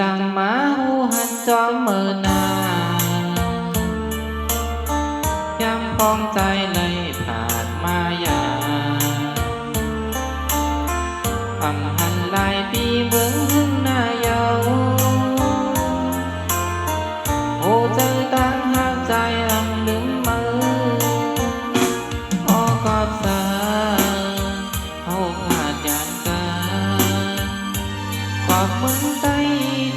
จังมาหูหันจอมมือหน้าย้ำพองใจเลยผ่านมายาอำหันหลายปีเมืองหึ่งหน้าเยาโอ้เจอตั้งหักใจอำลืมมือพอกอบสาเขาขาดยานกันขอบมึงใจ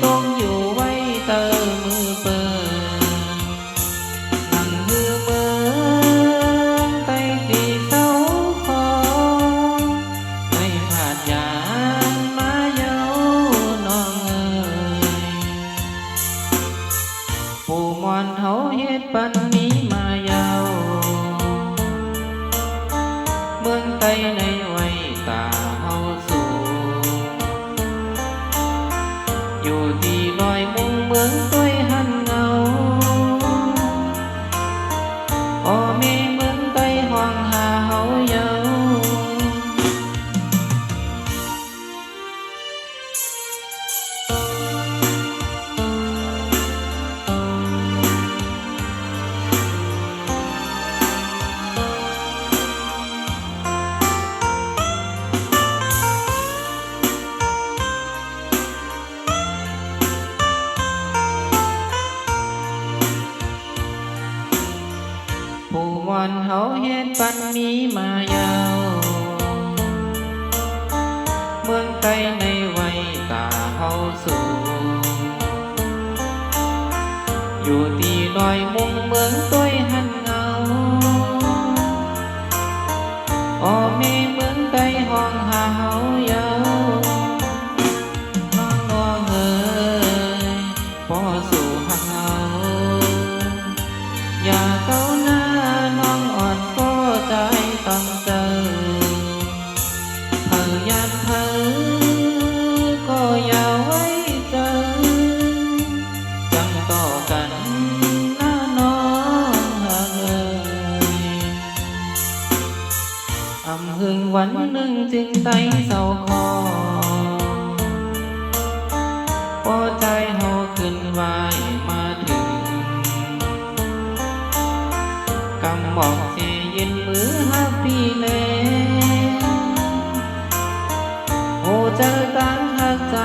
ตรงอยู่ไว้เตอมือเปิดนั่งหือเมืองใต้ตีเสาคอไม่ขาดยานมาเยาน้องเอ๋ยผู้มอนเฮาเฮ็ดปันนี้มาเยาเมืองใต้ในไว้ตาเฮาสู่อยู่ที่ลอยมุงเมืองต้วยหันเงาพ่อแม่เมืองใต้ห้องหาเฮาเยาผู้มอนเฮาเฮ็ดปันนี้มาเยาเมืองใต้ในไว้ตาเฮาสู่อยู่ที่ลอยมุงเมืองต้วยหันเงาพ่อแม่เมืองใต้ห้องหาเฮาเยาน้องน้องเอ๋ยพ่อสู่หักเฮาอย่าเก้าหน้าน้องอ่อนก็ใจต้องเจอเผยานเผอก็อย่าไว้เจอจังต่อกันหน้าน้องเอ๋ยอำหึงวันหนึ่งจึงไต่เศร้าคอพอใจเฮาขึ้นไหวมาถึงกำบอกเสียยินมือฮักพี่แลโอ้เจอตั้งหักใจ